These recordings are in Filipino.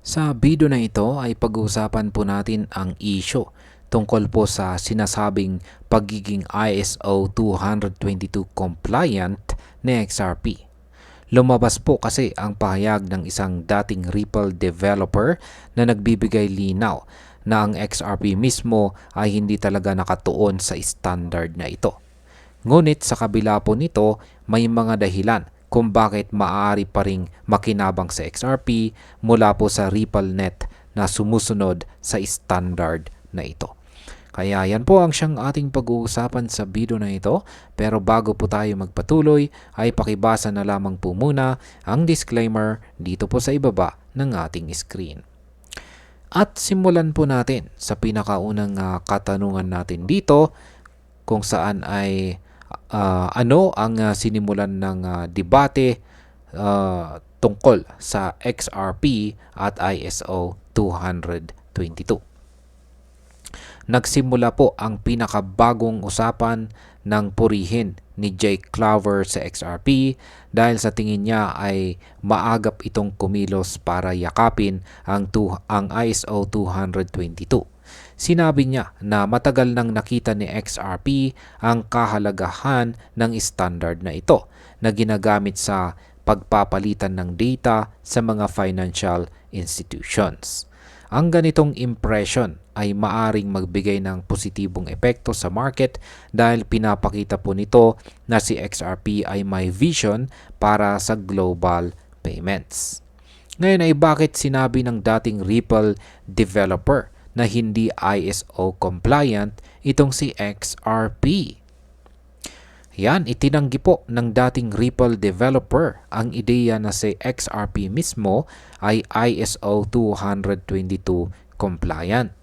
Sa video na ito ay pag-uusapan po natin ang issue tungkol po sa sinasabing pagiging ISO 222 compliant ni XRP. Lumabas po kasi ang pahayag ng isang dating Ripple developer na nagbibigay linaw na ang XRP mismo ay hindi talaga nakatuon sa standard na ito. Ngunit sa kabila po nito, may mga dahilan kung bakit maaari pa ring makinabang sa XRP mula po sa RippleNet na sumusunod sa standard na ito. Kaya yan po ang siyang ating pag-uusapan sa video na ito. Pero bago po tayo magpatuloy ay pakibasa na lamang po muna ang disclaimer dito po sa ibaba ng ating screen. At simulan po natin sa pinakaunang katanungan natin dito kung saan ay ano ang sinimulan ng debate tungkol sa XRP at ISO 222. Nagsimula po ang pinakabagong usapan ng purihin ni Jake Clover sa XRP dahil sa tingin niya ay maagap itong kumilos para yakapin ang ISO 222. Sinabi niya na matagal nang nakita ni XRP ang kahalagahan ng standard na ito na ginagamit sa pagpapalitan ng data sa mga financial institutions. Ang ganitong impression ay maaring magbigay ng positibong epekto sa market dahil pinapakita po nito na si XRP ay may vision para sa global payments. Ngayon ay bakit sinabi ng dating Ripple developer na hindi ISO compliant itong si XRP? Yan, itinanggi po ng dating Ripple developer ang ideya na si XRP mismo ay ISO 222 compliant.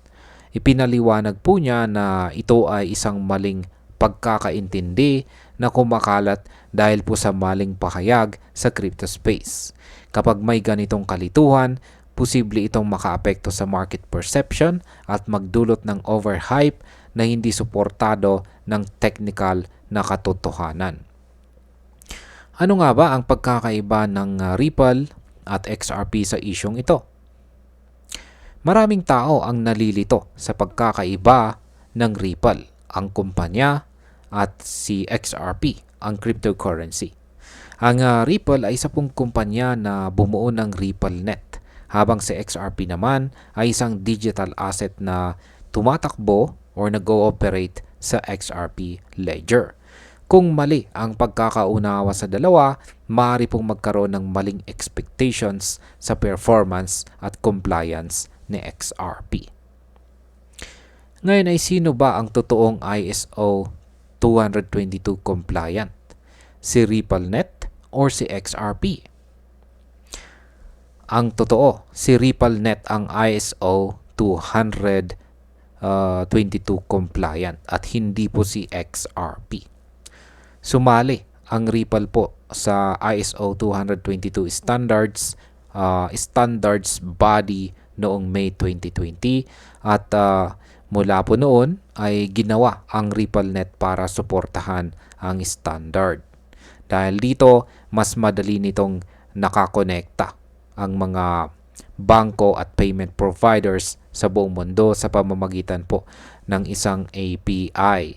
Ipinaliwanag po niya na ito ay isang maling pagkakaintindi na kumakalat dahil po sa maling pahayag sa crypto space. Kapag may ganitong kalituhan, posible itong makaapekto sa market perception at magdulot ng overhype na hindi suportado ng technical na katotohanan. Ano nga ba ang pagkakaiba ng Ripple at XRP sa isyong ito? Maraming tao ang nalilito sa pagkakaiba ng Ripple, ang kumpanya, at si XRP, ang cryptocurrency. Ang Ripple ay isa pong kumpanya na bumuo ng RippleNet, habang si XRP naman ay isang digital asset na tumatakbo or nag-ooperate sa XRP Ledger. Kung mali ang pagkakaunawa sa dalawa, maaari pong magkaroon ng maling expectations sa performance at compliance ni XRP. Ngayon ay sino ba ang totoong ISO 222 compliant? Si RippleNet or si XRP? Ang totoo, si RippleNet ang ISO 222 compliant at hindi po si XRP. Sumali ang Ripple po sa ISO 222 standards body noong May 2020 at mula po noon ay ginawa ang RippleNet para suportahan ang standard. Dahil dito, mas madali nitong nakakonekta ang mga bangko at payment providers sa buong mundo sa pamamagitan po ng isang API.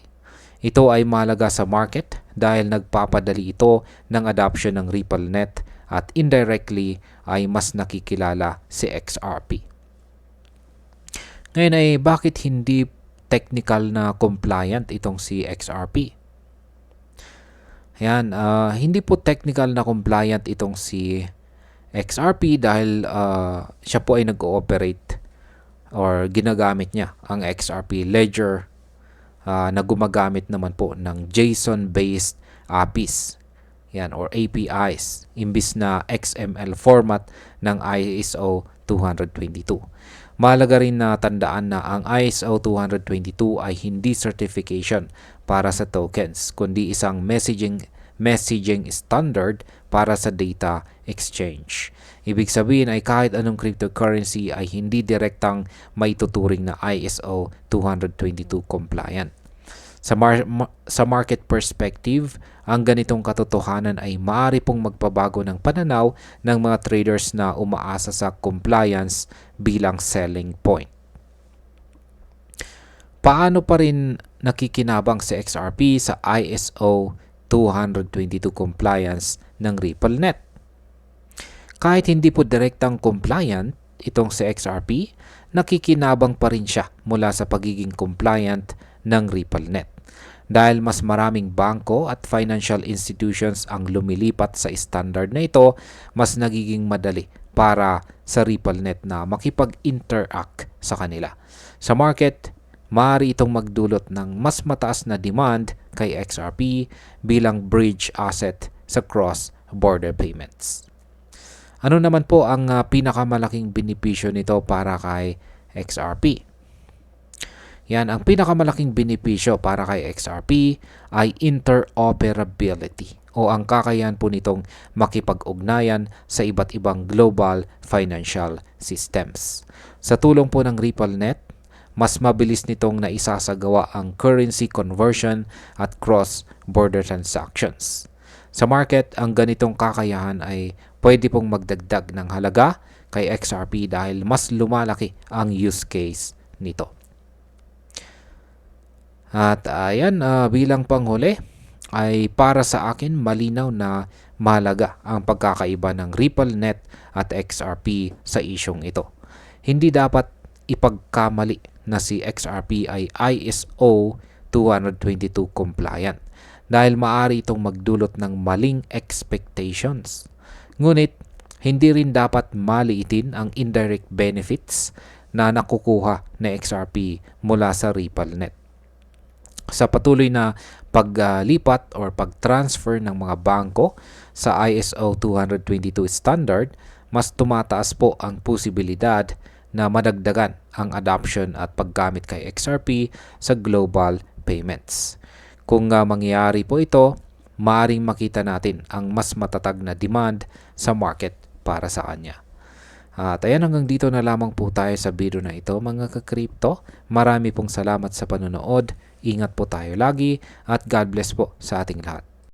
Ito ay mahalaga sa market dahil nagpapadali ito ng adoption ng RippleNet at indirectly ay mas nakikilala si XRP. Ngayon ay bakit hindi technical na compliant itong si XRP? Yan, hindi po technical na compliant itong si XRP dahil siya po ay nag-ooperate or ginagamit niya ang XRP Ledger na gumagamit naman po ng JSON-based APIs yan, or APIs imbis na XML format ng ISO 222. Mahalaga rin na tandaan na ang ISO 222 ay hindi certification para sa tokens kundi isang messaging standard para sa data exchange. Ibig sabihin ay kahit anong cryptocurrency ay hindi direktang may tuturing na ISO 222 compliant. Sa market perspective, ang ganitong katotohanan ay maaari pong magpabago ng pananaw ng mga traders na umaasa sa compliance bilang selling point. Paano pa rin nakikinabang si XRP sa ISO 222 compliance ng RippleNet? Kahit hindi po direktang compliant itong si XRP, nakikinabang pa rin siya mula sa pagiging compliant ng RippleNet. Dahil mas maraming bangko at financial institutions ang lumilipat sa standard na ito, mas nagiging madali para sa RippleNet na makipag-interact sa kanila. Sa market, maaari itong magdulot ng mas mataas na demand kay XRP bilang bridge asset sa cross-border payments. Ano naman po ang pinakamalaking benepisyo nito para kay XRP? Yan, ang pinakamalaking benepisyo para kay XRP ay interoperability o ang kakayahan po nitong makipag-ugnayan sa iba't ibang global financial systems. Sa tulong po ng RippleNet, mas mabilis nitong naisasagawa ang currency conversion at cross-border transactions. Sa market, ang ganitong kakayahan ay pwede pong magdagdag ng halaga kay XRP dahil mas lumalaki ang use case nito. At ayan, bilang panghuli, ay para sa akin malinaw na mahalaga ang pagkakaiba ng RippleNet at XRP sa isyong ito. Hindi dapat ipagkamali na si XRP ay ISO 222 compliant dahil maaari itong magdulot ng maling expectations. Ngunit, hindi rin dapat maliitin ang indirect benefits na nakukuha na XRP mula sa RippleNet. Sa patuloy na paglipat or pag-transfer ng mga bangko sa ISO 222 standard, mas tumataas po ang posibilidad na madagdagan ang adoption at paggamit kay XRP sa global payments. Kung mangyayari po ito, maaring makita natin ang mas matatag na demand sa market para sa kanya. At ayan, hanggang dito na lamang po tayo sa video na ito mga ka-crypto. Marami pong salamat sa panonood. Ingat po tayo lagi at God bless po sa ating lahat.